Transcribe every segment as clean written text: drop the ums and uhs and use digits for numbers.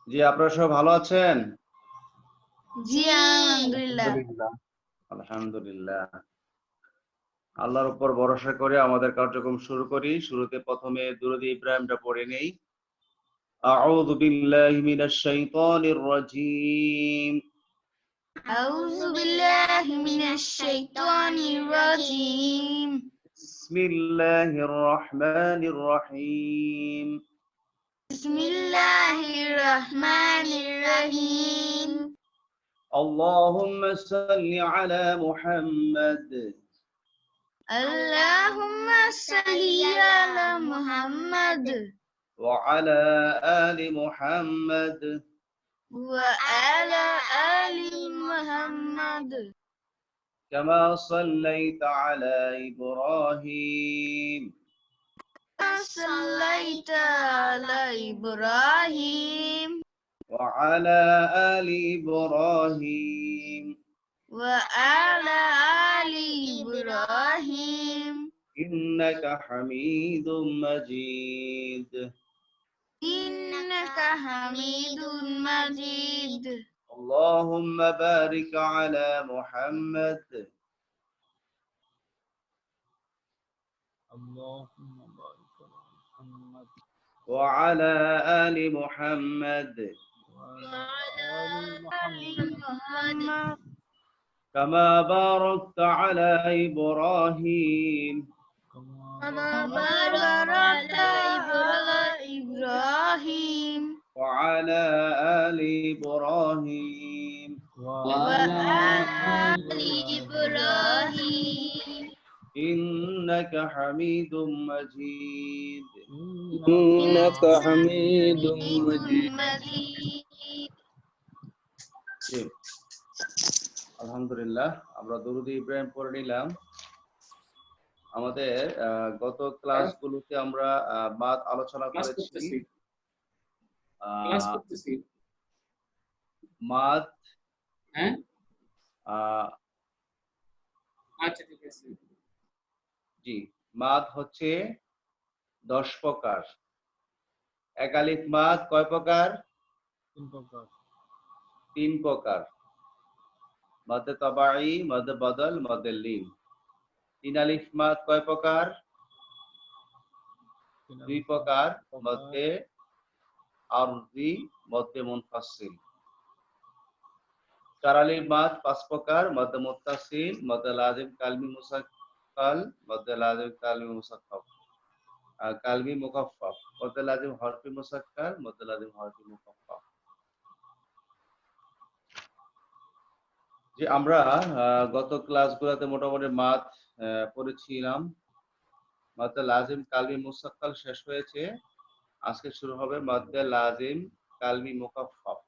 জি, আপনারা সবাই ভালো আছেন? জি আলহামদুলিল্লাহ। আলহামদুলিল্লাহ। আল্লাহর উপর ভরসা করে আমাদের কার্যক্রম শুরু করি। শুরুতে প্রথমে দুরূদ ইব্রাহিমটা পড়ে নেই। আউযু বিল্লাহি মিনাশ শাইতানির রাজীম। আউযু বিল্লাহি মিনাশ শাইতানির রাজীম। বিসমিল্লাহির রহমানির রহিম। বিসমিল্লাহির রহমানির রহিম। আল্লাহুম্মা সাল্লি আলা মুহাম্মাদ আল্লাহুম্মা সাল্লি আলা মুহাম্মাদ ওয়া আলা আলি মুহাম্মাদ ওয়া আলা আলি মুহাম্মাদ كما صليت على إبراهيم সাল্লাইতা আলা ইব্রাহিম وعلى آل إبراهيم ওয়া আলা আলি ইব্রাহিম إنك حميد مجيد إنك حميد مجيد اللهم بارك على محمد اللهم بارك على محمد وعلى آل محمد وعلى آل محمد محمد كما باركت على إبراهيم كما باركت على إبراهيم وعلى آل إبراهيم وعلى آل إبراهيم إنك حميد مجيد إنك حميد مجيد জি, আলহামদুলিল্লাহ আমরা দরুদ ইব্রাহিম পড়ে নিলাম। আমাদের গত ক্লাসগুলোতে আমরা বাদ আলোচনা করেছি। মাদ হ্যাঁ আচ্ছা ঠিক আছে। জি, মাদ হচ্ছে 10 প্রকার। একালিফ মাদ কয় প্রকার? 3 প্রকার। 3 প্রকার। মাদে তাবাঈ, মাদে বদল, মাদে লিন। 3 আলিফ মাদ কয় প্রকার? 2 প্রকার। মাদে আরজি, মাদে মুনফাসিল। 4 আলিফ মাদ 5 প্রকার। মাদে মুত্তাসিল, মাদে লাজিম কালমি মুসাক্কাল, মাদে লাজিম কালমি মুসাক্কাব। কালমি মুকাফফাফ, মাদে লাজিম হরফি মুসাক্কাল, মাদে লাজিম হরফি মুকাফফাফ। যে আমরা গত ক্লাসগুলোতে মোটামুটি মাদ পড়েছিলাম। মাদে লাজিম কালমি মুসাক্কাল শেষ হয়েছে। আজকে শুরু হবে মাদে লাজিম কালমি মুকাফফাফ।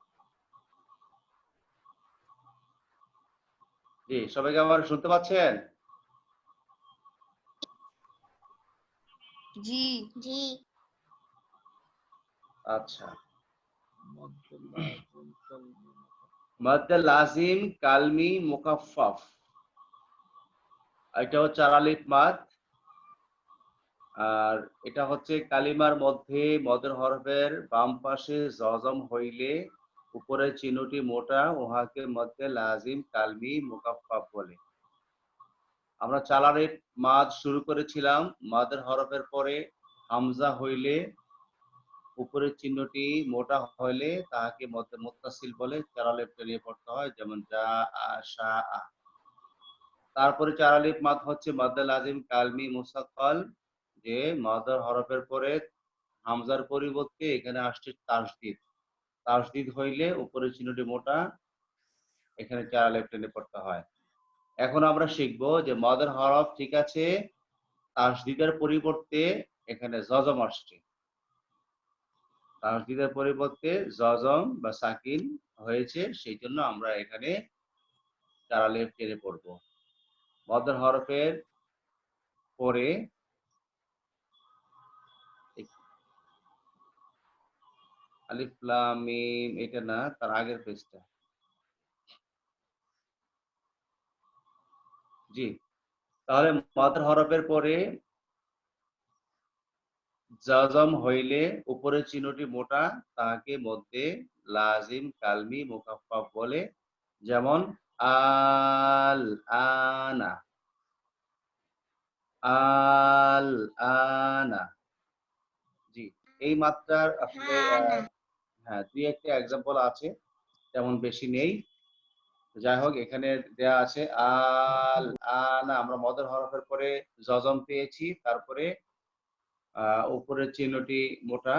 জি, সবাইকে আমার শুনতে পাচ্ছেন? জি জি আচ্ছা। মাদে লাজিম কালমি মুকাফফাফ, এটা হচ্ছে 4 আলিফ মাদ। আর এটা হচ্ছে কালিমার মধ্যে মদের হরফের বাম পাশে জজম হইলে উপরের চিহ্নটি মোটা, উহাকে মধ্যে লাজিম কালমি মুকাফফাফ বলে। আমরা 4 আলিফ মাদ শুরু করেছিলাম। মাদের হরফের পরে হামজা হইলে উপরের চিহ্নটি মোটা হইলে তাহাকে মধ্যে মুত্তাসিল বলে। 4 আলিফ নিয়ে পড়তে হয়, যেমন জা আ শা আ। তারপরে 4 আলিফ মাদ হচ্ছে মাদ্দে লাজিম কালমি মুসাক্কাল, যে মাদার হরফের পরে হামজার পরিবর্তে এখানে আসছে তাসদিদ। তাসদিদ হইলে উপরের চিহ্নটি মোটা, এখানে 4 আলিফ টেনে পড়তে হয়। এখন আমরা শিখব যে মাদার হরফ ঠিক আছে, তাসদিদের পরিবর্তে এখানে জজম আসছে। তাসদিদের পরিবর্তে জজম বা সাকিন হয়েছে, সেই জন্য আমরা এখানে 4 আলিফ টেনে পড়ব। মাদার হরফের পরে আলিফ লাম মিম, এটা না, তার আগের পেজটা। জি, তাহলে মাদার হরফের পরে জজম হইলে উপরের চিহ্নটি মোটা তাহাকে মধ্যে লাজিম কালমি মুকাফফাফ বলে, যেমন আল আনা, আল আনা। জি, এই মাত্রার আসলে হ্যাঁ দুই একটা এক্সাম্পল আছে, তেমন বেশি নেই। যাই হোক, এখানে দেয়া আছে আল আনা, আমরা মদের হরফের পরে জজম পেয়েছি, তারপরে উপরের চিহ্নটি মোটা,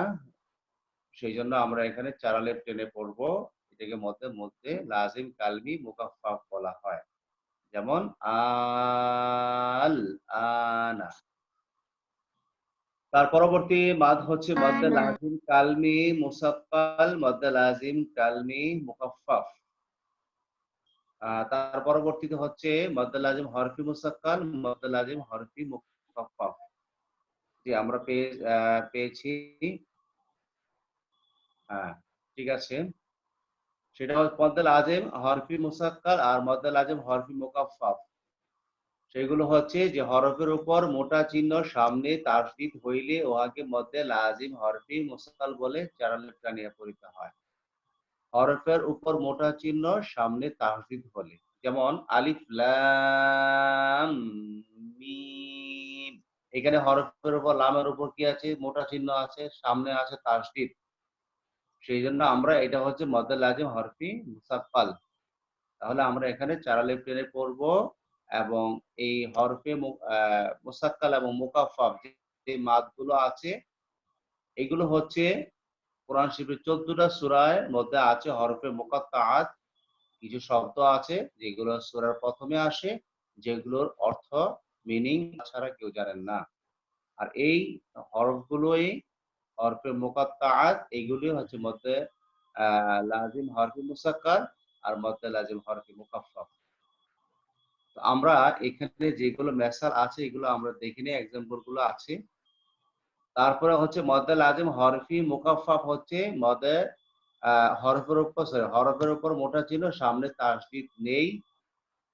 সেই জন্য আমরা এখানে চারালেপ টেনে পড়বো। এটাকে মধ্যে মধ্যে লাজিম কালমি মুকাফফাফ বলা হয়, যেমন আল আনা। তার পরবর্তী মাদ হচ্ছে মদ্দে লাজিম কালমি মুসাক্কাল, মদ্দে লাজিম কালমি মুকাফফাফ। তার পরবর্তীতে হচ্ছে মদ্দে লাজিম হরফি মুসাক্কাল, মদ্দে লাজিম হরফি মুকাফফাফ। জি, আমরা পেয়েছি। হ্যাঁ, ঠিক আছে। সেটা হচ্ছে মদ্দে লাজিম হরফি মুসাক্কাল আর মদ্দে লাজিম হরফি মুকাফফাফ। সেগুলো হচ্ছে যে হরফের উপর মোটা চিহ্ন সামনে তাসদীদ হইলে উহাকে মধ্যে লাজিম হরফি মুসাক্কাল বলে, চারালেপ টানিয়া পড়িতে হয়। হরফের উপর মোটা চিহ্ন সামনে তাসদীদ হলে, যেমন আলিফ লাম মিম। এখানে হরফের উপর লামের উপর কি আছে? মোটা চিহ্ন আছে, সামনে আছে তাসদীদ। সেই জন্য আমরা এটা হচ্ছে মধ্যে লাজিম হরফি মুসাক্কাল। তাহলে আমরা এখানে চারালেপ টেনে পড়ব এবং এই হরফে মুসাক্কাল এবং মুকাফফাফ যে মাদগুলো আছে, এগুলো হচ্ছে কোরআন শরীফের 14টা সূরার মধ্যে আছে হরফে মুকাত্তাআত। কিছু শব্দ আছে যেগুলো সূরার প্রথমে আসে, যেগুলোর অর্থ মিনিং ছাড়া কেউ জানেন না। আর এই হরফগুলোই হরফে মুকাত্তাআত, এগুলি হচ্ছে মধ্যে লাজিম হরফে মুসাক্কাল আর মধ্যে লাজিম হরফে মুকাফফাফ। আমরা এখানে যেগুলো মেসাল আছে এগুলো আমরা দেখে নিই, এক্সাম্পল গুলো আছে। তারপরে হচ্ছে মদ্দে লাজিম হরফি মুকাফফাফ হচ্ছে মদ্দে হরফের উপর মোটা চিহ্ন সামনে তাসদীদ নেই,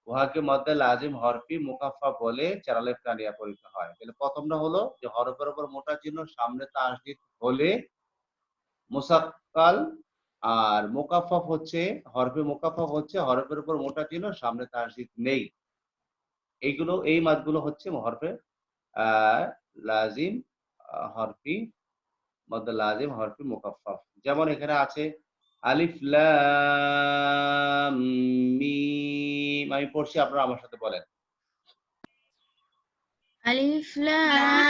উহাকে মদ্দে লাজিম হরফি মুকাফফাফ বলে, চারালেপ টানিয়া পড়িতে হয়। তাহলে প্রথমটা হলো যে হরফের উপর মোটা চিহ্ন সামনে তাসদীদ হলে মুসাক্কাল, আর মুকাফফাফ হচ্ছে হরফে মুকাফফাফ হচ্ছে হরফের উপর মোটা চিহ্ন সামনে তাসদীদ নেই। এইগুলো এই মাদগুলো হচ্ছে হরফে লাজিম হরফি মদ্দে লাজিম হরফি মুকাফফাফ। যেমন এখানে আছে আলিফ লাম মিম। আমি পড়ছি, আপনারা আমার সাথে বলেন। আলিফ লাম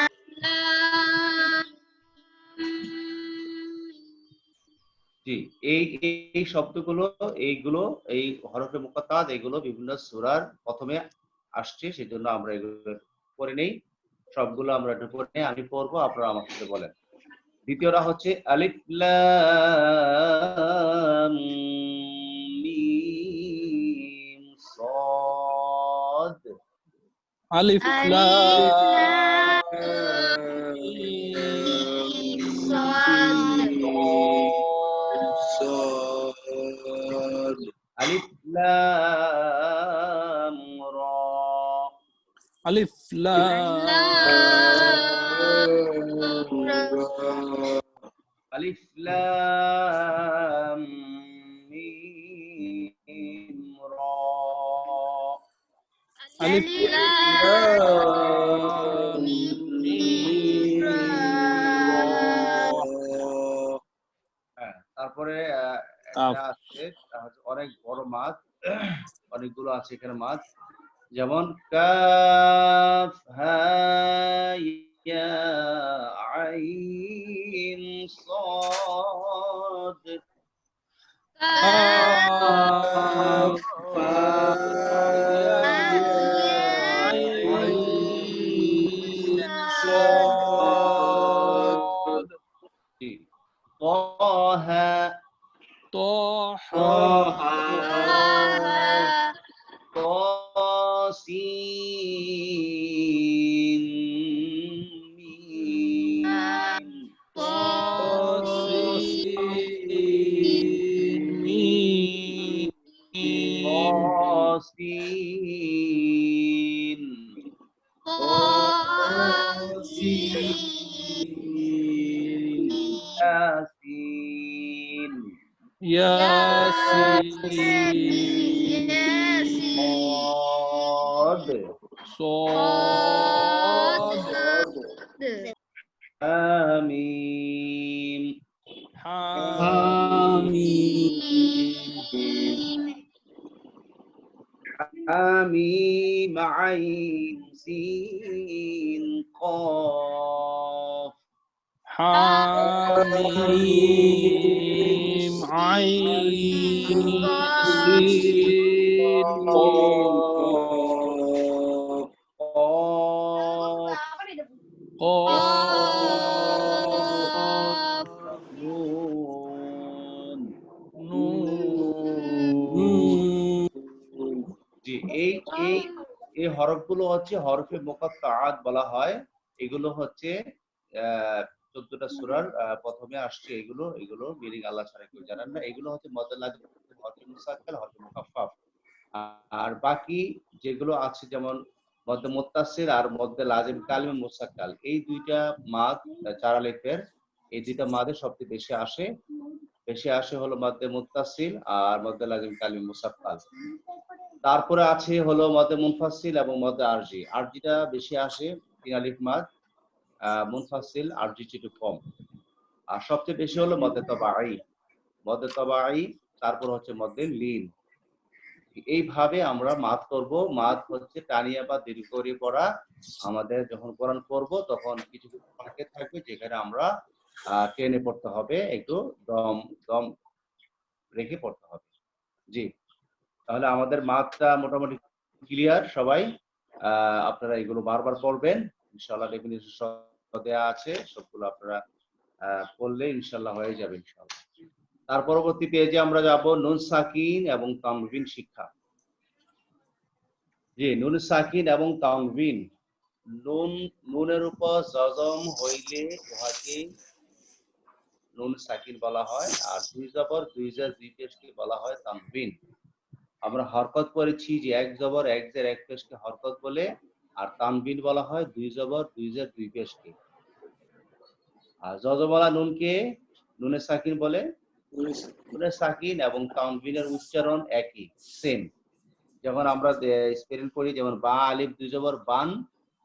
জি, এই শব্দগুলো, এইগুলো এই হরফে মুকাত্তাআত এগুলো বিভিন্ন সূরার প্রথমে আসছে, সেজন্য আমরা এগুলো পড়ে নেই। সবগুলো আমরা একটু পড়ে নেই, আমি পড়বো, আপনারা আমার সাথে বলেন। দ্বিতীয়টা হচ্ছে আলিফ লাম মিম সাদ। আলিফ আলিফ লাম মিম সাদ। আলিফ লাম রা। আলিফ লাম রা। আলিফ লাম মিম রা। আলিফ লাম মিম রা। হ্যাঁ, তারপরে কাফ। একটা আছে অনেক বড় মাদ, অনেকগুলো আছে এখানে মাদ, যেমন কাফ হা ইয়া আইন সাদ। কাফ হা ইয়া আইন সাদ। জি, তাহা তাহা তাসিন মিম। তাসিন মিম। তাসিন। ياسين صاد صاد حميم حميم حميم عين سين قاف حميم عين سين قاف قاف نون نون জি এই এই এই হরফগুলো হচ্ছে হরফে মুকাত্তাআত বলা হয়। এগুলো হচ্ছে 14টা সূরার প্রথমে আসছে। এগুলো মিনিং আল্লাহ ছাড়া কেউ জানেন না। এগুলো হচ্ছে মদ্দে লাজিম, হরফে মুসাক্কাল, হরফে মুকাফফাফ। আর বাকি যেগুলো আছে যেমন মদ্দে মুত্তাসিল আর মদ্দে লাজিম কালিমে মুসাক্কাল, এই দুইটা মাদ চার আলিফের, এই দুইটা মাদে সবচেয়ে বেশি আসে হলো মদ্দে মুত্তাসিল আর মদ্দে লাজিম কালিমে মুসাক্কাল। তারপরে আছে হলো মদ্দে মুনফাসিল এবং মদ্দে আরজি। আরজিটা বেশি আসে, তিন আলিফ মাদ, মুনফাসিল আরজি একটু কম। আর সবচেয়ে বেশি হলো মদ্দে তবাই, তারপর হচ্ছে মদ্দে লিন। এইভাবে আমরা মাদ করব। মাদ হচ্ছে টানিয়া বা দীর্ঘ করে পড়া। আমাদের যখন কোরআন পড়ব তখন কিছু কিছু ফাঁকে থাকবে যেখানে আমরা টেনে পড়তে হবে, একটু দম দম রেখে পড়তে হবে। জি, তাহলে আমাদের মাদটা মোটামুটি ক্লিয়ার সবাই। আপনারা এগুলো বারবার পড়বেন, ইনশাআল্লাহ ডেফিনিশন দেয়া আছে, সবগুলো আপনারা পড়লে ইনশাআল্লাহ হয়ে যাবে ইনশাআল্লাহ। তার পরবর্তী পেজে আমরা যাব নুন সাকিন এবং তানবিন শিক্ষা। জি, নুন সাকিন এবং তানবিন। নুনের উপর জজম হইলে উহাকে নুন সাকিন বলা হয়, আর দুই জবর দুই জের দুই পেশকে বলা হয় তানবিন। আমরা হরকত করেছি যে এক জবর এক জের এক পেশকে হরকত বলে, আর তানবিন বলা হয় দুই জবর দুই জের দুই পেশকে। আর জজমওয়ালা নুনকে নুনে সাকিন বলে। নুনে সাকিন এবং তানবিনের উচ্চারণ একই, সেম। যখন আমরা স্পেলিং করি, যেমন বা আলিফ দুই জবর বান,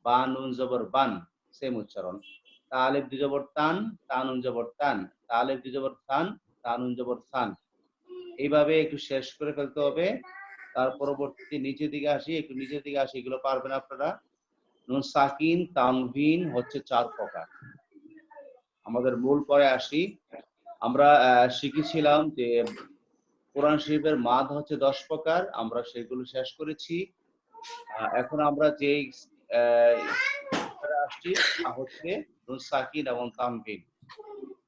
বা নুন জবর বান, সেম উচ্চারণ। তা আলিফ দুই জবর তান, তা নুন জবর তান, তা আলিফ দুই জবর তান, তা নুন জবর তান। এইভাবে একটু শেষ করে ফেলতে হবে। তার পরবর্তী নিচের দিকে আসি, এগুলো পারবেন আপনারা। নুন সাকিন তানবিন হচ্ছে 4 প্রকার। আমাদের মূল পরে আসি। আমরা শিখেছিলাম যে কোরআন শরীফের মাদ হচ্ছে 10 প্রকার, আমরা সেগুলো শেষ করেছি। এখন আমরা যে আসছি তা হচ্ছে নুন সাকিন এবং তানবিন।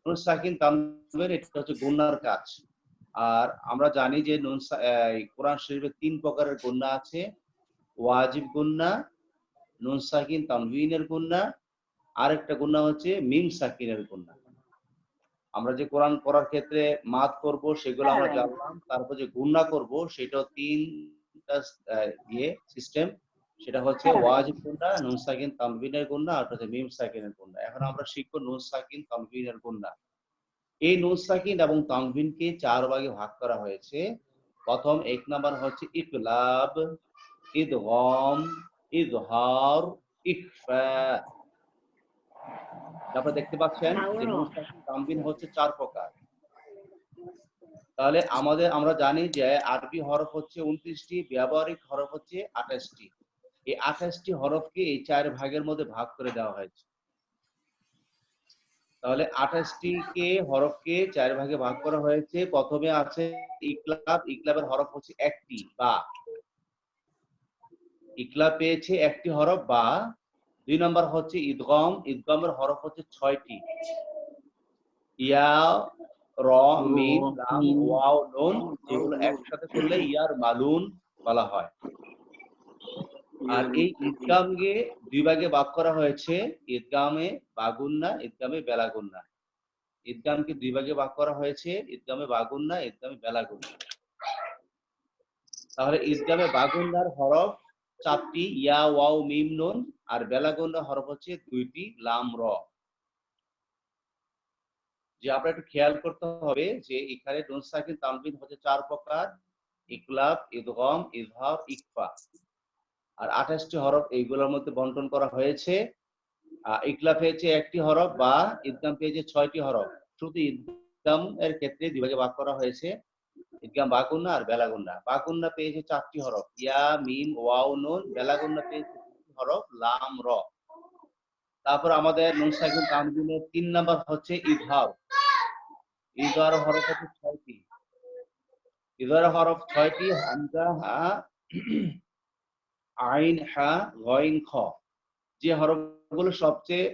নুন সাকিন তানবিন এটা হচ্ছে গুণনার কাজ। আর আমরা জানি যে কোরআন শরীফে 3 প্রকারের গুণনা আছে: ওয়াজিব গুণনা, নুন সাকিন তানবিনের গুণনা, আরেকটা গুণনা হচ্ছে মিম সাকিনের গুণনা। আমরা যে কোরআন পড়ার ক্ষেত্রে মাদ করব সেগুলো আমরা জানলাম। তারপর যে গুণনা করব সেটাও 3টা দিয়ে সিস্টেম। সেটা হচ্ছে ওয়াজিব গুণনা, নুন সাকিন তানবিনের গুণনা, আর হচ্ছে মিম সাকিনের গুণনা। এখন আমরা শিখব নুন সাকিন তানবিনের গুণনা। এই নুন সাকিন এবং তানবিনকে 4 ভাগে ভাগ করা হয়েছে। প্রথম 1 নাম্বার হচ্ছে ইকলাব, ইদগাম, ইজহার, ইখফা। আপনারা দেখতে পাচ্ছেন যে নুন সাকিন তানবিন হচ্ছে 4 প্রকার। তাহলে আমরা জানি যে আরবি হরফ হচ্ছে 29টি, ব্যবহারিক হরফ হচ্ছে 28টি। এই 28টি হরফকে এই 4 ভাগের মধ্যে ভাগ করে দেওয়া হয়েছে। তাহলে 28টি হরফকে 4 ভাগে ভাগ করা হয়েছে। প্রথমে আছে ইকলাব। ইকলাবের হরফ হচ্ছে একটি, বা। ইকলাব পেয়েছে একটি হরফ, বা। 2 নম্বর হচ্ছে ইদগাম। ইদগামের হরফ হচ্ছে 6টি: ইয়া, র, মিম, লাম, ওয়াও, নুন, যেগুলো একসাথে করলে ইয়ার মালুন বলা হয়। আর এই ইদগামকে 2 ভাগে ভাগ করা হয়েছে: ইদগামে বাগুন্না, ইদগামে বেলাগুন্না। ইদগামকে 2 ভাগে ভাগ করা হয়েছে: ইদগামে বাগুন্না, ইদগামে বেলাগুন্না। তাহলে ইদগামে বাগুন্নার হরফ 4টি: ইয়া, ওয়াও, মিম, নুন। আর বেলাগুন্নার হরফ হচ্ছে 2টি: লাম, র। যে আপনারা একটু খেয়াল করতে হবে যে এখানে নুন সাকিন তানবিন হচ্ছে 4 প্রকার: ইকলাব, ইদগম, ইজহার, ইকফা। আর 28টি হরফ এইগুলোর মধ্যে বন্টন করা হয়েছে। ইকলাব পেয়েছে 1টি হরফ বা ইদগাম পেয়েছে 6টি হরফ। শুধু ইদগাম এর ক্ষেত্রে দুই ভাগে ভাগ করা হয়েছে: ইদগাম বাগুন্না আর বেলাগুন্না। বাগুন্না পেয়েছে 4টি হরফ: ইয়া, মিম, ওয়াও, নুন। বেলাগুন্না পেয়েছে 2টি হরফ: লাম, র। তারপর আমাদের নুন সাকিন তানবিনের 3 নাম্বার হচ্ছে ইজহার। ইজহার হরফ হচ্ছে 6টি। ইজহার হরফ 6টি: হামজা, হা, আইন, হা, গইন, খ। যে হরফগুলো সবচেয়ে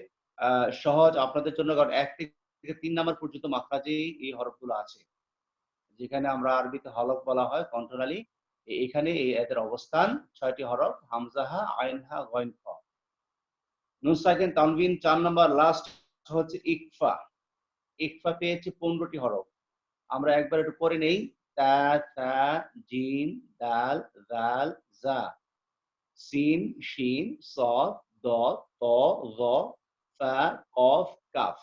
সহজ আপনাদের জন্য, কারণ 1 থেকে 3 নাম্বার পর্যন্ত মাখরাজেই এই হরফগুলো আছে, যেখানে আমরা আরবিতে হলফ বলা হয় কন্ট্রোনালি। এখানে এদের অবস্থান 6টি হরফ: হামজা, হা, আইন, হা, গইন, খ। নুন সাকিন তানবিন 4 নাম্বার লাস্ট হচ্ছে ইকফা। ইকফা পেয়েছে 15টি হরফ। আমরা একবার একটু পড়ে নেই: তা, তা, জিম, দাল, জাল, জা, সিন, শিন, সদ, দদ, ত, জ, ফা, কফ, কাফ।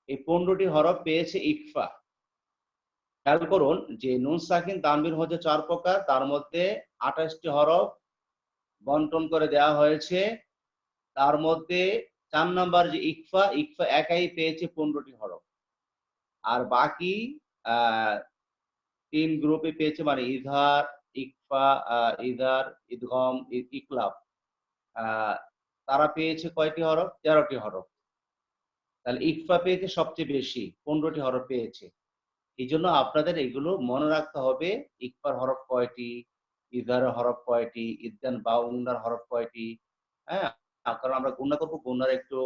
এই 15টি হরফ পেয়েছে ইকফা। খেয়াল করুন যে নুন সাকিন তানবিন হচ্ছে 4 প্রকার, তার মধ্যে 28টি হরফ বন্টন করে দেওয়া হয়েছে। তার মধ্যে 4 নাম্বার যে ইকফা, ইকফা একাই পেয়েছে 15টি হরফ। আর বাকি 3 গ্রুপে পেয়েছে, মানে ইজহার, ইকফা, ইজহার, ইদগম, ইকলাব। তারা পেয়েছে কয়টি হরফ? 13টি হরফ। তাহলে ইকফা পেয়েছে সবচেয়ে বেশি, 15টি হরফ পেয়েছে। এই জন্য আপনাদের এগুলো মনে রাখতে হবে: ইকফার হরফ কয়টি, ইজহারের হরফ কয়টি, ইদগান বা উন্নার হরফ কয়টি। হ্যাঁ, কারণ আমরা গুণনা করবো, গুণনার একটু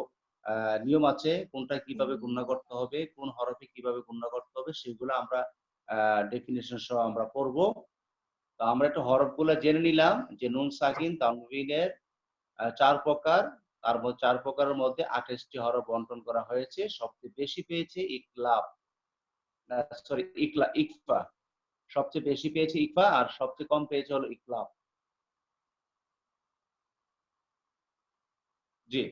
নিয়ম আছে, কোনটা কিভাবে গুণনা করতে হবে, কোন হরফে কিভাবে গুণনা করতে হবে, সেগুলো আমরা ডেফিনিশন সহ আমরা পড়বো। তো আমরা একটু হরফগুলো জেনে নিলাম যে নুন সাকিন তানবিনের 4 প্রকার। তার মধ্যে 4 প্রকারের মধ্যে 28টি হরফ বন্টন করা হয়েছে। সবচেয়ে বেশি পেয়েছে ইকলাব, সরি ইকফা। সবচেয়ে বেশি পেয়েছে ইকফা, আর সবচেয়ে কম পেয়েছে হলো ইকলাব। জি,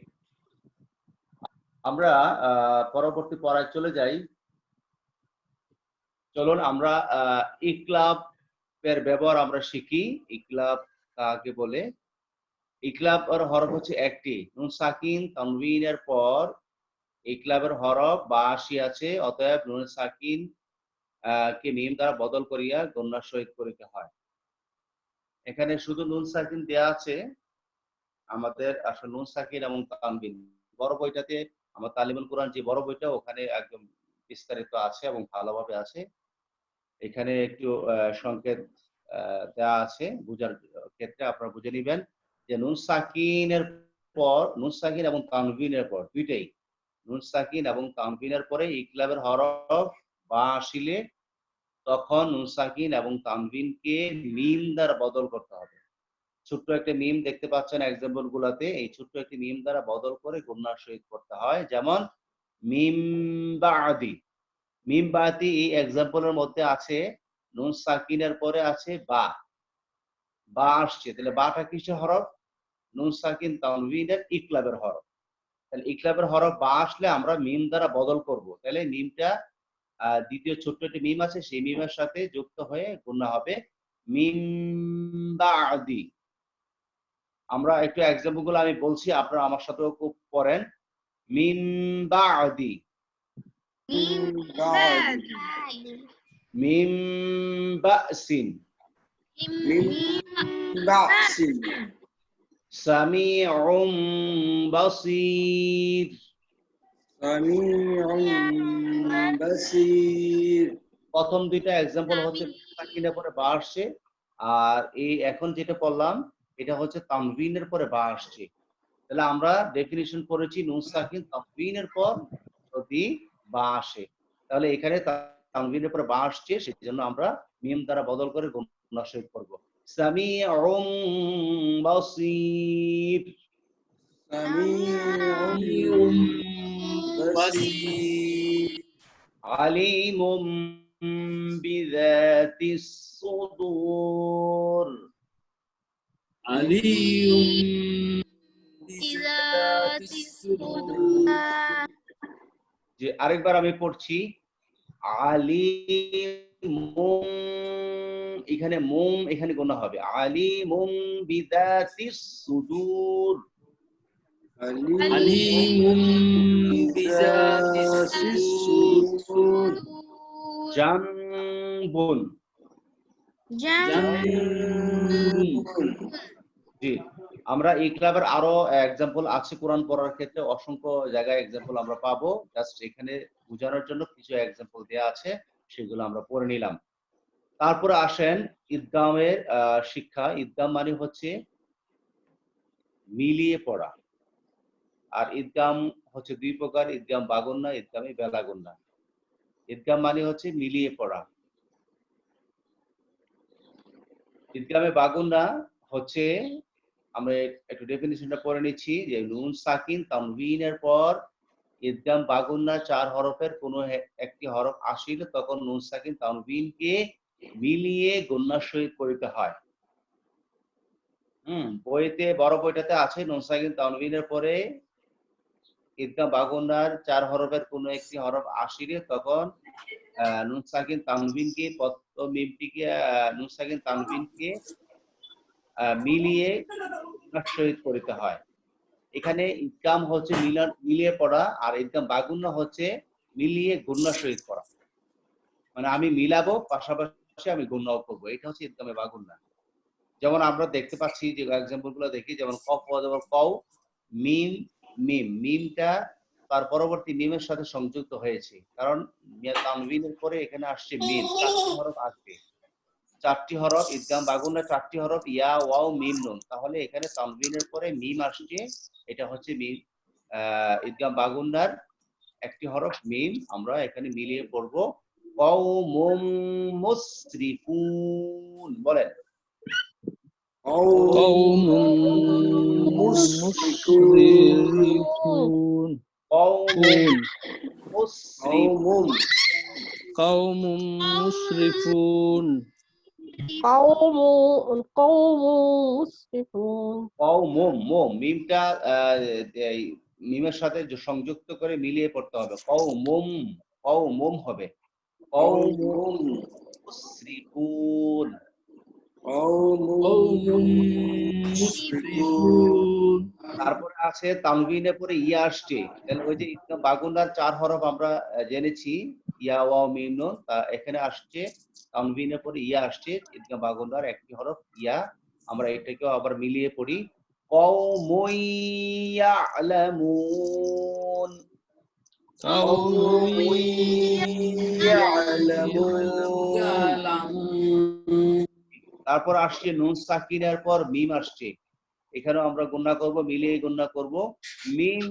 আমরা পরবর্তী পড়ায় চলে যাই। চলুন আমরা ইকলাব এর ব্যবহার আমরা শিখি। ইকলাব কাকে বলে? ইকলাব এর হরফ হচ্ছে 1টি। নুন সাকিন তানবিনের পর ইকলাবের হরফ 82 আছে, অতএব নুন সাকিন কে মিম দ্বারা বদল করিয়া গুণনার সহিত করিতে হয়। এখানে শুধু নুন সাকিন দেয়া আছে আমাদের, আসলে নুন সাকিন এবং তানবিন বড় বইটাতে, আমার তালিমুল কোরআন যে বড় বইটা, ওখানে একদম বিস্তারিত আছে এবং ভালোভাবে আছে। এখানে একটু সংকেত দেওয়া আছে, বুঝার ক্ষেত্রে আপনারা বুঝে নিবেন যে নুন সাকিনের পর, নুন সাকিন এবং তানবিনের পর দুইটাই, নুন সাকিন এবং তানবিনের পরে ইকলাবের হরফ বা আসিলে তখন নুন সাকিন এবং তানবিনকে মিম দ্বারা বদল করতে হবে। ছোট্ট একটা মিম দেখতে পাচ্ছেন এক্সাম্পল গুলাতে, এই ছোট্ট একটি মিম দ্বারা বদল করে গুণনার সহিত করতে হয়। যেমন মিম বাদি। মিম বাদি এই এক্সাম্পলের মধ্যে আছে নুন সাকিনের পরে আছে বা, বা আসছে, তাহলে বাটা কিসের হরফ? নুন সাকিন তানবিনের ইকলাবের হরফ। তাহলে ইকলাবের হরফ বা আসলে আমরা মিম দ্বারা বদল করব। তাহলে মিমটা দ্বিতীয় ছোট্ট একটি মিম আছে, সেই মিমের সাথে যুক্ত হয়ে গুণনা হবে মিম বাদি। আমরা একটু এক্সাম্পল গুলো আমি বলছি, আপনারা আমার সাথেও খুব পড়েন। মিম বাদি, মিম বাসিন, সামিউম বাসীর। প্রথম দুইটা এক্সাম্পল হচ্ছে সাকিনের পরে বা আসছে, আর এই এখন যেটা পড়লাম এটা হচ্ছে তানবিনের পরে বা আসছে। তাহলে আমরা ডেফিনিশন পড়েছি নুন সাকিন তানবিনের পর যদি বা আসে, তাহলে এখানে তানবিনের পরে বা আসছে, সেজন্য আমরা মিম দ্বারা বদল করে গুণনা সহিত করব। সামিউম বাসীর, আলিমুম বিযাতিস সুদূর, যে আরেকবার আমি পড়ছি আলিমুম, এখানে মুম এখানে গুণা হবে আলিমুম বিদাতিস সুদূর আলিমুম বিজাতিস সুদূর জানবুন। জি, আমরা এই ক্লাবের আরো এক্সাম্পল আছে কোরআন পড়ার ক্ষেত্রে, অসংখ্য জায়গায় এক্সাম্পল আমরা পাবো। জাস্ট এখানে বোঝানোর জন্য কিছু এক্সাম্পল দেওয়া আছে, সেগুলো আমরা পড়ে নিলাম। তারপরে আসেন ইদগামের শিক্ষা। ইদগাম মানে হচ্ছে মিলিয়ে পড়া। আর ইদগাম হচ্ছে দুই প্রকার, ইদগাম বাগুন্না, ইদগামে বেলাগুন্না। ইদগাম মানে হচ্ছে মিলিয়ে পড়া। ইদগামে বাগুন্না হচ্ছে, আমরা একটু ডেফিনিশনটা পড়ে নিচ্ছি যে নুন সাকিন তানবিনের পর ইদগাম বাগুন্না 4 হরফের কোনো একটি হরফ আসিলে তখন নুন সাকিন তানবিনকে মিলিয়ে গুন্নার সহিত পড়িতে হয়। বইতে বড় বইটাতে আছে নুন সাকিন তানবিনের পরে ইদগাম বাগুন্নার 4 হরফের কোনো একটি হরফ আসিলে তখন নুন সাকিন তানবিনকে মিমটিকে নুন সাকিন তানবিনকে মিলিয়ে গুন্নার সহিত পড়িতে হয়। এখানে ইদগাম হচ্ছে মিলিয়ে পড়া, আর ইদগাম বাগুন্না হচ্ছে মিলিয়ে গুন্নার সহিত পড়া। মানে আমি মিলাবো, পাশাপাশি আমি গুন্নাও করবো, এটা হচ্ছে ইদগামে বাগুন্না। যেমন আমরা দেখতে পাচ্ছি যে এক্সাম্পল গুলো দেখি, যেমন কফ অথবা কও, মিম মিম, মিমটা তার পরবর্তী মিমের সাথে সংযুক্ত হয়েছে, কারণ তানবিনের পরে এখানে আসছে মিম, 4টি হরফ আসবে, 4টি হরফ ইদগাম বাগুন্না, 4টি হরফ ইয়া ওয়াও মিম নুন, তাহলে এখানে তানবিনের পরে মিম আসছে, এটা হচ্ছে মিম। ইদগাম বাগুন্নার একটি হরফ মিম, আমরা এখানে মিলিয়ে পড়ব কওমুম মুসরিফুন। বলেন কওমুম মুসরিফুন কওমুম মুসরিফুন কওমুম মুসরিফুন কওমুম, মুম মিমটা মিমের সাথে সংযুক্ত করে মিলিয়ে পড়তে হবে, কওমুম, কওমুম হবে কওমুম মুসরিফুন। তারপরে আছে তানবিনের পরে ইয়া আসছে, তাহলে ওই যে ইদগাম বাগুন্নার 4 হরফ আমরা জেনেছি ইয়া ওয়াও মিম নুন, তা এখানে আসছে তানবিনের পরে ইয়া আসছে, ইদগাম বাগুন্নার একটি হরফ ইয়া, আমরা এটাকেও আবার মিলিয়ে পড়ি কওমুন ইয়ালামুন। তারপর আসছে নুন সাকিনের পর মিম আসছে, এখানেও আমরা গুণনা করব, মিলিয়ে গুণনা করব মিম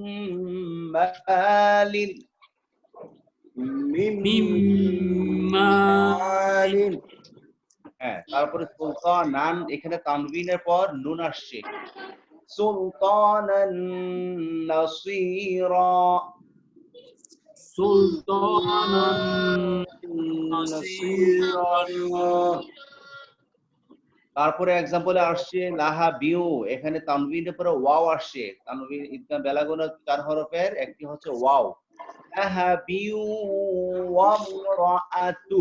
মালিন, হ্যাঁ। তারপরে সুলতানান, এখানে তানবিনের পর নুন আসছে, সুলতানান নাসীরা, তারপরে এক্সাম্পলে আসছে লাহা বিউ, এখানে তানবিনের পরে ওয়াও আসছে, তানবিন ইদগাম বেলাগুনা 4 হরফের একটি হচ্ছে ওয়াও, লাহা বিউ ওয়া মুরাআতু,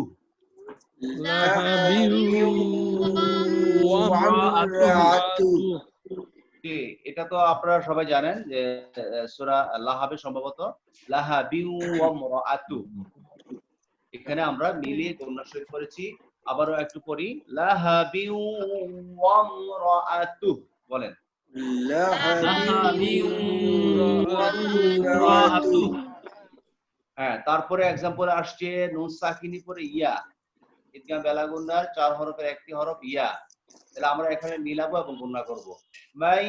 এটা তো আপনারা সবাই জানেন যে সূরা লাহাবে সম্ভবত লাহা বিউ ওয়া মুরাআতু, এখানে আমরা মিলিয়ে গুণনা সহিত করেছি। আবারও একটু পড়ি লাহা বিউ ওয়া মুরাআতু। বলেন হ্যাঁ। তারপরে এক্সাম্পল আসছে নুন সাকিনি পরে ইয়া, ইদগাম বেলাগুন্নার 4 হরফের একটি হরফ ইয়া, তাহলে আমরা এখানে মিলাবো এবং গুণনা করব মাই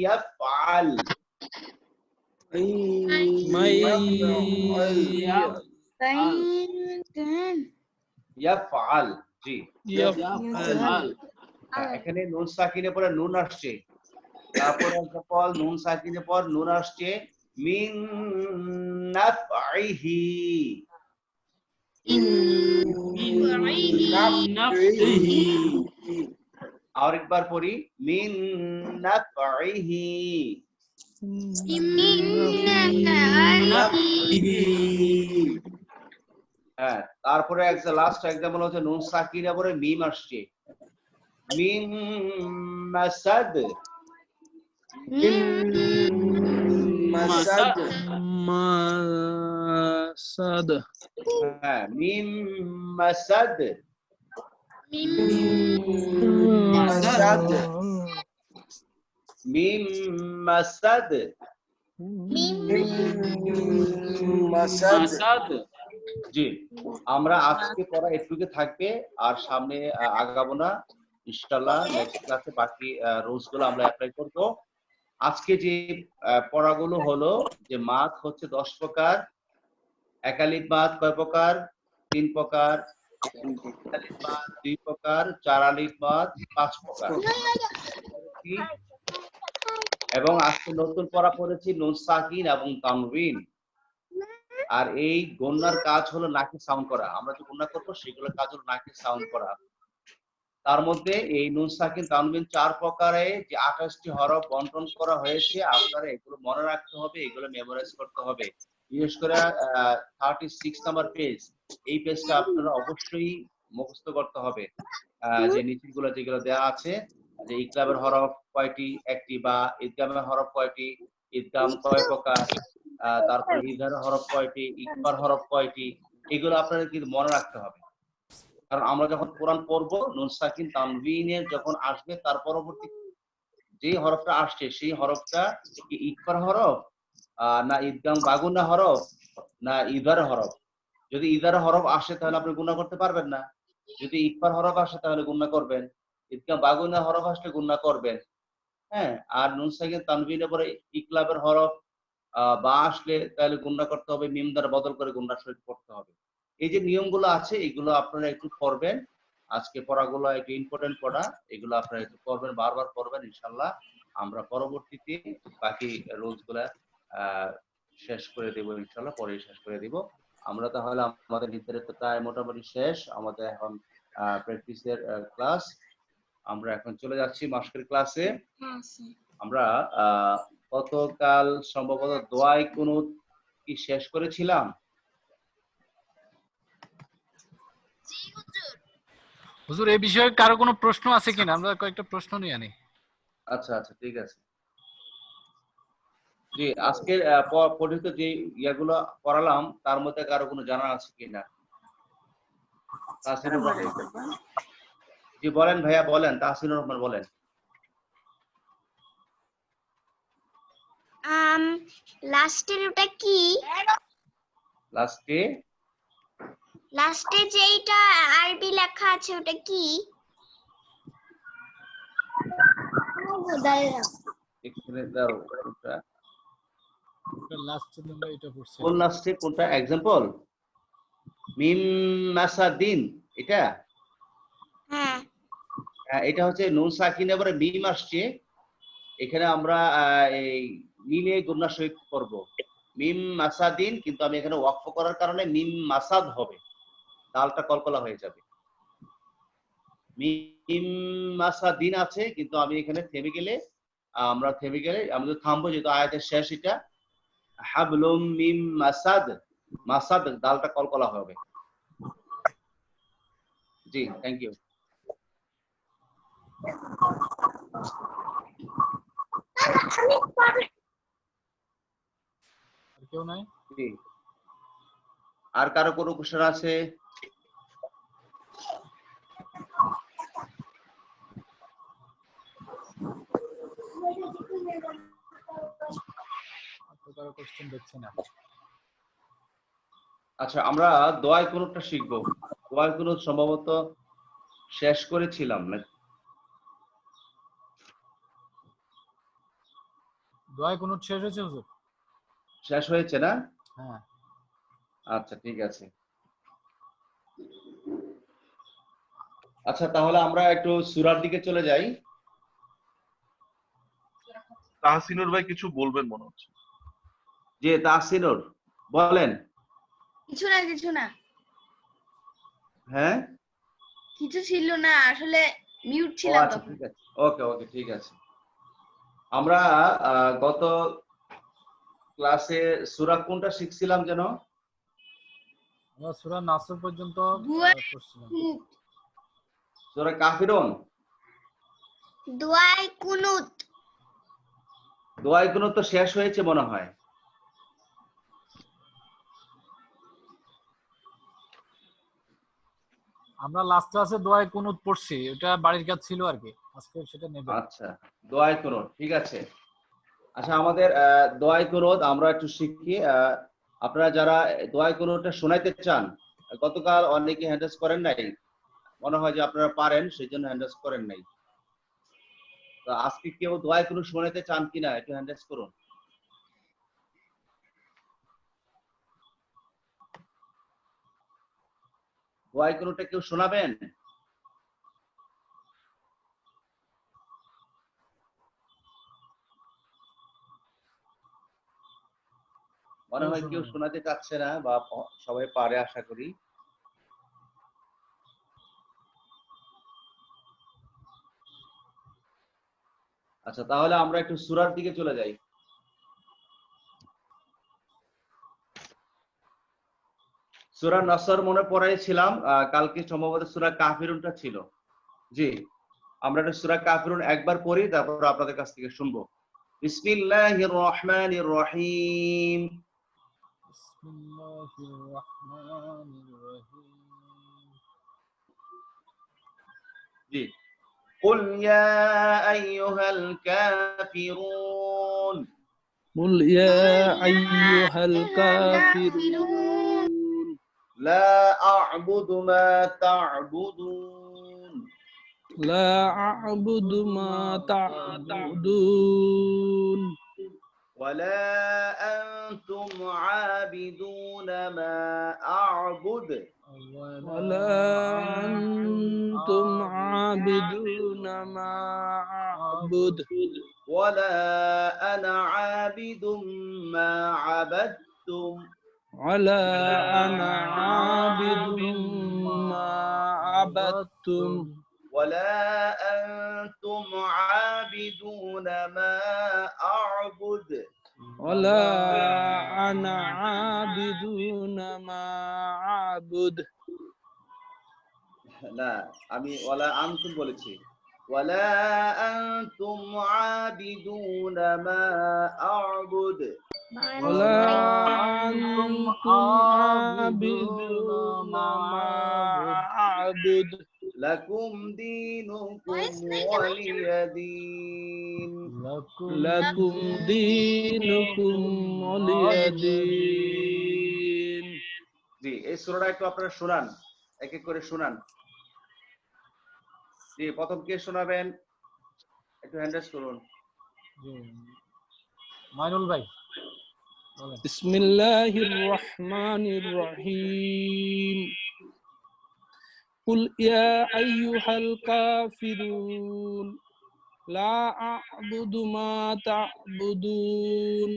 ইয়াফআল, ইয়াফআল, জি এখানে নুন সাকিনের পরে নুন আসছে, তারপরে এক্সাম্পল নুন সাকিনের পর নুন আসছে মিন নাফআইহি, আরেকবার পড়ি মিন নাফআইহি, হ্যাঁ, তারপরে লাস্ট এক্সাম্পল হচ্ছে নুন সাকিনের পরে মিম আসছে, মিম মাসাদ, মাসাদ হ্যাঁ মিম মাসাদ, মিম মাসাদ, মাসাদ জি। আমরা আজকে পড়া একটুকে থাকবে, আর সামনে আগাবো না ইনশাআল্লাহ। নেক্সট ক্লাসে বাকি রুলস গুলো আমরা অ্যাপ্লাই করব। আজকে যে পড়াগুলো হলো যে মাছ হচ্ছে 10 প্রকার, একালিপ মাছ কয় প্রকার? 3 প্রকার, একালিপ মাছ 2 প্রকার, চারালিপ মাছ 5 প্রকার। এবং আজকে নতুন পড়া পড়েছি নুন সাকিন এবং তানবিন। আর এই গণনার কাজ হলো নাকে সাউন্ড করা। আমরা যে গণনা করবো সেগুলোর কাজ হলো নাকে সাউন্ড করা। তার মধ্যে এই নুন সাকিন তানবিন 4 প্রকারে যে 28টি হরফ বন্টন করা হয়েছে, আপনারা এগুলো মনে রাখতে হবে, এগুলো মেমোরাইজ করতে হবে। বিশেষ করে 36 নাম্বার পেজ, এই পেজটা আপনারা অবশ্যই মুখস্থ করতে হবে। যে নিচেগুলো যেগুলো দেওয়া আছে, যে ইকলাবের হরফ কয়টি, একটি, বা ইদগামের হরফ কয়টি, ইদগাম কয় প্রকার, তারপর ইজহারের হরফ কয়টি, ইকফার হরফ কয়টি, এগুলো আপনাদের কিন্তু মনে রাখতে হবে। কারণ আমরা যখন কোরআন পড়বো, নুন সাকিন তানবিনের যখন আসবে, তার পরবর্তী যে হরফটা আসছে সেই হরফটা কি ইকফার হরফ, না ইদগাম বাগুনা হরফ, না ইজার হরফ। যদি ইজার হরফ আসে তাহলে আপনি গুণা করতে পারবেন না, যদি ইকফার হরফ আসে তাহলে গুণা করবেন, ইদগাম বাগুনা হরফ আসলে গুণা করবেন। হ্যাঁ, আর নুন সাকিন তানবিনের পরে ইকলাবের হরফ বা আসলে তাহলে গুণা করতে হবে, মিম দ্বারা বদল করে গুণা শরীফ পড়তে হবে। এই যে নিয়মগুলো আছে এগুলো আপনারা একটু পড়বেন। আজকে পড়াগুলো একটু ইম্পর্টেন্ট পড়া, এগুলো আপনারা একটু পড়বেন, বারবার পড়বেন। ইনশাআল্লাহ আমরা পরবর্তীতে বাকি রুলস গুলা শেষ করে দেব, ইনশাআল্লাহ পরে শেষ করে দিব আমরা। তাহলে আমাদের নির্ধারিত প্রায় মোটামুটি শেষ, আমাদের এখন প্র্যাকটিসের ক্লাস। আমরা এখন চলে যাচ্ছি মাসকের ক্লাসে। আমরা গতকাল সম্ভবত দোয়াই কুনুত কি শেষ করেছিলাম? হুজুর এই বিষয়ে কারো কোনো প্রশ্ন আছে কিনা? আমরা কয়েকটা প্রশ্ন নিয়ে আনি। আচ্ছা আচ্ছা, ঠিক আছে। জি, আজকের পঠিত যে ইয়াগুলো পড়ালাম তার মধ্যে কারো কোনো জানা আছে কিনা? তাহসিনুর রহমান, জি বলেন ভাইয়া, বলেন। তাহসিনুর রহমান বলেন। লাস্টের ওটা কি? লাস্টে যেটা আরবি লেখা আছে ওটা কি? এখানে দাও ওটা। লাস্টে আমরা এটা পড়ছি। কোন লাস্টে কোনটা? एग्जांपल মিম মাসাদিন, এটা? হ্যাঁ, এটা হচ্ছে নুন সাকিনের পরে মিম আসছে, এখানে আমরা এই মিমে গুণনা শহীদ করব, মিম মাসাদিন, কিন্তু আমি এখানে ওয়াকফ করার কারণে মিম মাসাদ হবে, দালটা কলকলা হয়ে যাবে। মিম মাসাদিন আছে, কিন্তু আমি এখানে থেমে গেলে আমি তো থামবো, যেহেতু আয়াতের শেষ এটা। হাবলুম মিম মাসাদ, মাসাদ দালটা কলকলা হবে। জি, থ্যাংক ইউ। আর কেউ নাই? জি, আর কারো কোনো কোশ্চেন আছে? কারো কোশ্চেন দেখছি না। আচ্ছা, আমরা দোয়াই কুনুতটা শিখবো। দোয়াই কুনুত সম্ভবত শেষ করেছিলাম না? দোয়া কুনুত শেষ হয়েছে হুজুর? শেষ হয়েছে না? হ্যাঁ। আচ্ছা, ঠিক আছে। আচ্ছা, তাহলে আমরা একটু সূরার দিকে চলে যাই। তাহসিনুর ভাই কিছু বলবেন মনে হচ্ছে। জি, তাহসিনুর বলেন। কিছু না। হ্যাঁ, কিছু ছিল না, আসলে মিউট ও ছিলাম আচ্ছা, তখন। ঠিক আছে। ওকে ওকে, ঠিক আছে। আমরা গত ক্লাসে সূরা কোনটা শিখছিলাম যেন? আমরা সূরা নাসর পর্যন্ত পড়ছিলাম। সূরা কাফিরুন, দোয়াই কুনুত। দোয়াই কুনুত তো শেষ হয়েছে মনে হয়। আমরা লাস্ট ক্লাসে দোয়ায়ে কুনুত পড়ছি, ওটা বাড়ির কাজ ছিল আর কি, আজকে সেটা নেবে। আচ্ছা, দোয়াই কুনুত ঠিক আছে। আচ্ছা, আমাদের দোয়াই কুনুত আমরা একটু শিখি। আপনারা যারা দোয়াই কুনুতটা শোনাইতে চান, গতকাল অনেকে হ্যান্ডেস করেন নাই, মনে হয় যে আপনারা পারেন সেই জন্য হ্যান্ডেস করেন নাই। তো আজকে কেউ দোয়াই কুনুত শোনাইতে চান কিনা একটু হ্যান্ডেস করুন। দোয়াই কুনুতটা কেউ শোনাবেন? মনে হয় কেউ শোনাতে চাচ্ছে না, বা সবাই পারে আশা করি। আচ্ছা, তাহলে আমরা একটু সূরার দিকে চলে যাই। সূরা নসর মনে পড়াইছিলাম, কালকে সম্ভবত সূরা কাফিরুনটা ছিল। জি, আমরা একটু সূরা কাফিরুন একবার পড়ি, তারপর আপনাদের কাছ থেকে শুনবো। বিসমিল্লাহির রহমানির রহিম। বিসমিল্লাহির রহমানির রহিম। জি, قل يا أيها الكافرون قل يا أيها الكافرون لا أعبد ما تعبدون لا أعبد ما تعبدون ولا أنتم عابدون ما أعبد ولا أنتم عابدون ما أعبد ولا أنا عابد ما عبدتم ولا أنا عابد ما عبدتم ولا أنتم عابدون ما أعبد ولا أنا عابد ما أعبد না, আমি ওয়ালা আনতুম বলেছি। ওয়ালা আনতুম আবিদুনা মা আ'বুদ ولا أنتم عابدون ما أعبد লাকুম দীনুকুম ওয়ালিয়া দীন। لكم دينكم ولي دين জি, এই সূরাটা একটু আপনারা শোনান, এক এক করে শোনান। জি, প্রথম কে শোনাবেন একটু হ্যান্ডেস করুন। জি, মাইনুল ভাই বলেন। بسم الله الرحمن الرحيم قل يا أيها الكافرون لا أعبد ما تعبدون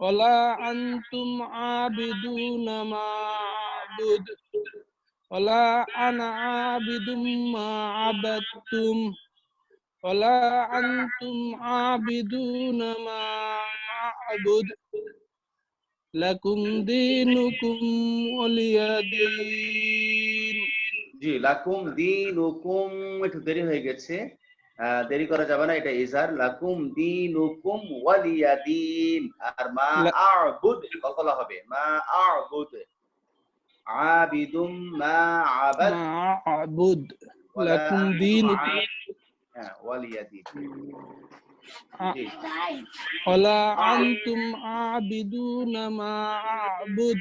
ولا أنتم عابدون ما أعبد ولا أنا عابد ما عبدتم ولا أنتم عابدون ما أعبد لكم دينكم ولي دين জি, লাকুম দীনুকুম একটু দেরি হয়ে গেছে, দেরি করা যাবে না, এটা ইজার। লাকুম দীনুকুম ওয়ালিয়া দীন। আর মা আ'বুদ কলকলা হবে, মা আ'বুদ। আবিদুম মা আবাদ ما أعبد ওয়ালা لكم আনতুম دينكم হ্যাঁ, ওয়ালিয়া দীন। জি, ولا أنتم عابدون ما أعبد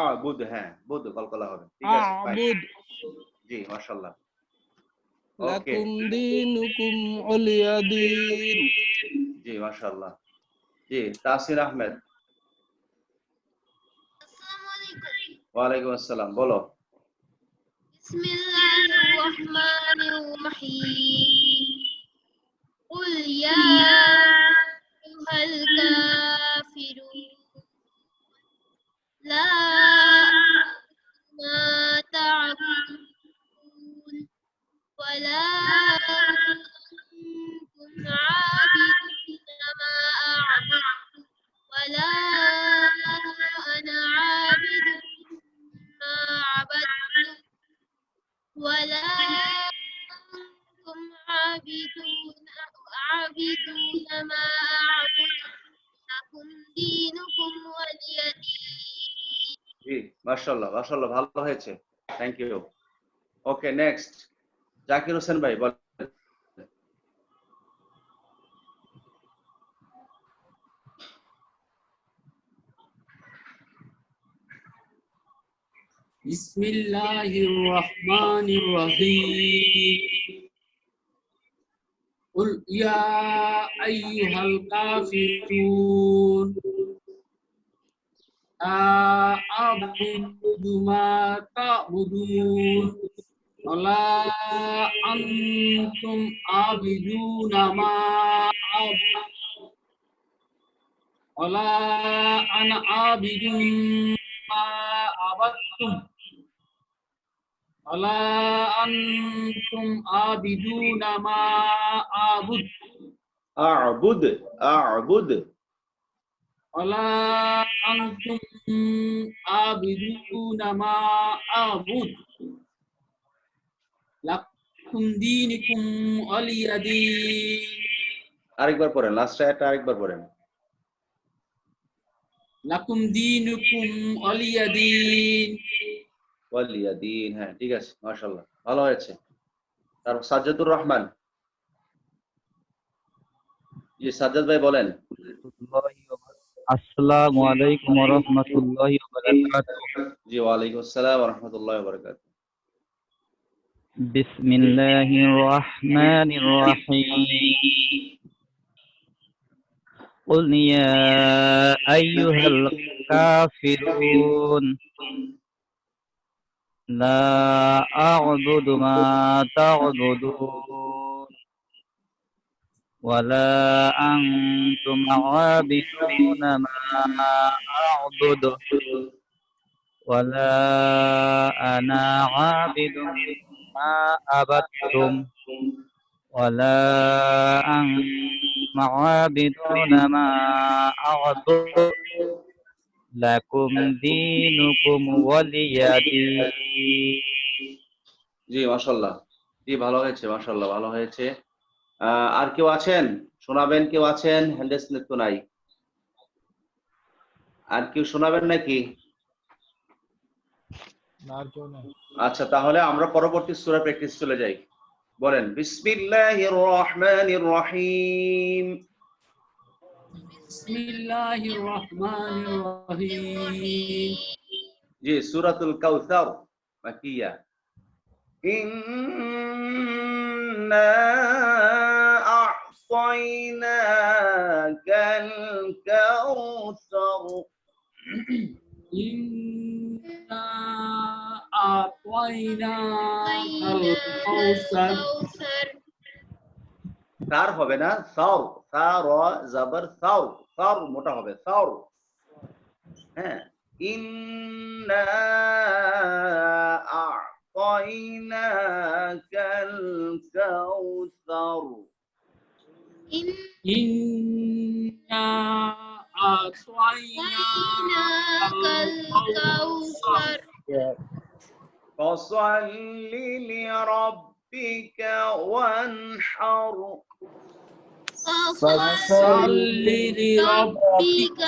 আ'বুদ, হ্যাঁ, বুদ কলকলা হবে, ঠিক আছে, ফাইন। أعبد জি, মাশাআল্লাহ। ওকে, لكم دينكم ولي دين জি, মাশাআল্লাহ। জি, তাসির আহমেদ। আসসালামু আলাইকুম। ওয়ালাইকুম আসসালাম, বলো। বিসমিল্লাহির রহমানির রহিম। قل يا أيها الكافرون لا أعبد ما تعبدون ولا أنتم عابدون ما أعبد ولا ولا أنتم عابدون ما أعبد لكم دينكم ولي دين জি মাশাআল্লাহ মাশাআল্লাহ ভালো হয়েছে, thank you. Okay next Zakir Hossain ভাই বলেন। বিসমিল্লাহির রহমানির রহিম قل يا أيها الكافرون لا أعبد ما تعبدون ولا أنتم عابدون ما أعبد ولا أنا عابد ما عبدتم ولا أنتم عابدون ما أعبد আ'বুদ আ'বুদ ولا أنتم عابدون ما أعبد لكم دينكم ولي دين আরেকবার পড়েন, লাস্ট আয়াতটা আরেকবার পড়েন। لكم دينكم ولي دين ওয়ালিয়া দিন, হ্যাঁ ঠিক আছে মাশাআল্লাহ ভালো হয়েছে। তারপর সাজ্জাদুর রহমান, জি সাজ্জাদ ভাই বলেন। আসসালামু আলাইকুম ওয়া রাহমাতুল্লাহি ওয়া বারাকাতুহু। জি ওয়ালাইকুম আসসালাম ওয়া রাহমাতুল্লাহি ওয়া বারাকাতুহু। বিসমিল্লাহির রাহমানির রাহিম। قل يا أيها الكافرون لا أعبد ما تعبدون ولا أنتم عابدون ما أعبد ولا أنا عابد ما عبدتم ولا أنتم عابدون ما أعبد لكم دينكم ولي دين। জি মাশাআল্লাহ, জি ভালো হয়েছে মাশাআল্লাহ ভালো হয়েছে। আর কেউ আছেন শোনাবেন? কেউ আছেন? হ্যান্ডেস তো নাই, আর কেউ শোনাবেন নাকি? আচ্ছা তাহলে আমরা পরবর্তী সূরা প্র্যাকটিস চলে যাই। বলেন বিসমিল্লাহির রহমানির রহিম। বিসমিল্লাহির রহমানির রহিম জি সূরাতুল কাউসার মাকিয়া। ইন্না আ'তাইনাকাল কাউসার। إنا أعطيناك الكوثر সার হবে না, সার, সার জবর সার, সার মোটা হবে সার। হ্যাঁ ইন্না আ'তাইনাকাল কাউসার। إنا أعطيناك الكوثر فصل لربك وانحر فصل لربك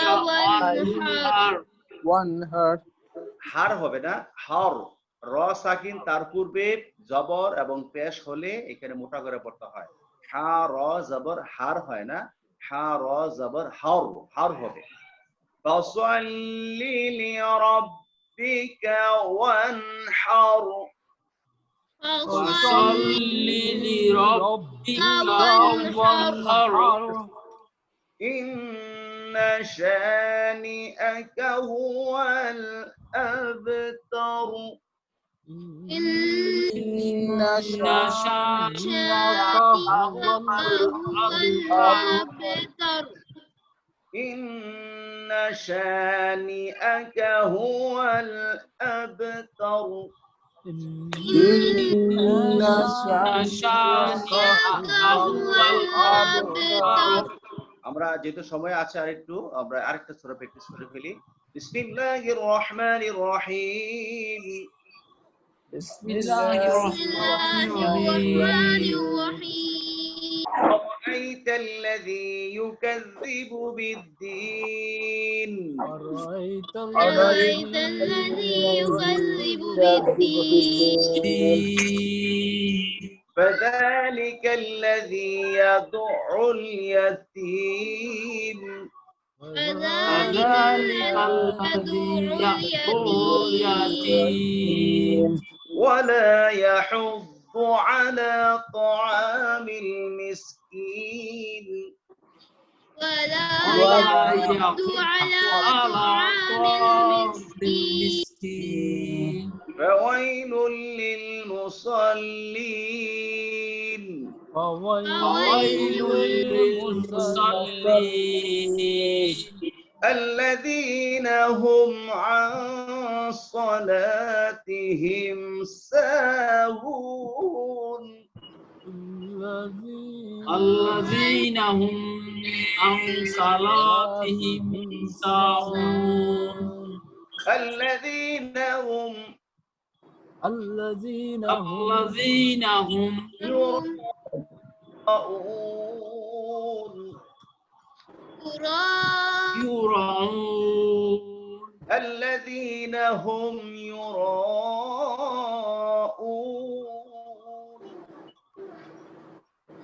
وانحر হার হবে না, হার র সাকিন তার পূর্বে জবর এবং পেশ হলে এখানে মোটা করে পড়তে হয়। হা র জবর হার হয় না, হা র জবর হার, হার হবে। ফাসাল্লি লিরাব্বিকা ওয়ানহার। فصل لربك وانحر إن شانئك هو الأبتر. إن شانئك هو الأبتر إن شانئك هو الأبتر. إن شانئك هو الأبتر আমরা যেহেতু সময় আছে আরেকটু আমরা আরেকটা সূরা প্র্যাকটিস করে ফেলি। বিসমিল্লাহির রহমানির রহিম। بسم الله الرحمن الرحيم أرأيت الذي يكذب بالدين أرأيت أرأيت الذي يكذب بالدين فذلك الذي يدع اليتيم فذلك الذي يدعو اليتيم ولا يحض على طعام المسكين ولا ولا يحض على طعام المسكين فويل للمصلين فويل للمصلين الذين هم عن صلاتهم ساهون الذين هم عن صلاتهم ساهون الذين هم يراءون يراءون الذين هم يراءون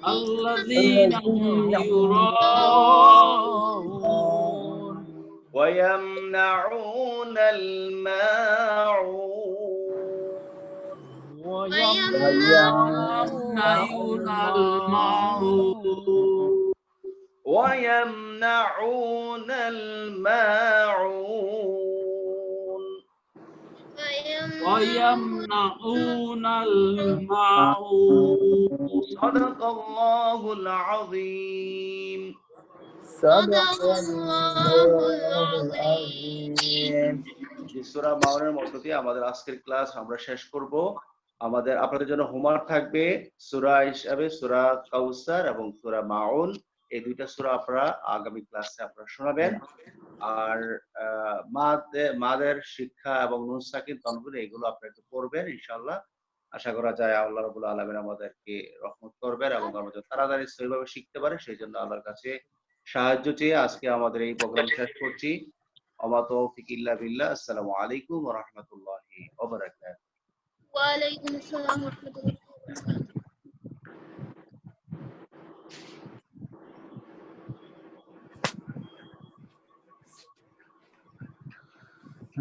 الذين هم يراءون ويمنعون الماعون ويمنعون الماعون ويمنعون الماعون ويمنعون الماعون صدق الله العظيم صدق الله العظيم সূরা মাউনের মধ্য দিয়ে আমাদের আজকের ক্লাস আমরা শেষ করব। আমাদের আপনাদের জন্য হোমওয়ার্ক থাকবে সূরা হিসাবে সূরা কাউসার এবং সূরা মাউন, এই দুইটা সূরা আপনারা আগামী ক্লাসে আপনারা শোনাবেন। আর মাদের শিক্ষা এবং নুন সাকিন তানবির এগুলো আপনারা একটু পড়বেন ইনশাআল্লাহ। আশা করা যায় আল্লাহ রাব্বুল আলামিন আমাদেরকে রহমত করবেন এবং আমরা যাতে তাড়াতাড়ি সহিভাবে শিখতে পারি সেই জন্য আল্লাহর কাছে সাহায্য চেয়ে আজকে আমাদের এই প্রোগ্রাম শেষ করছি। ওমা তৌফিক ইল্লা বিল্লাহ। আসসালামু আলাইকুম ওয়া রাহমাতুল্লাহি ওয়া বারাকাতুহু। ওয়া আলাইকুম আসসালাম ওয়া রাহমাতুল্লাহি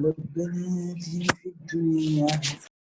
ربنا آتنا في الدنيا حسنة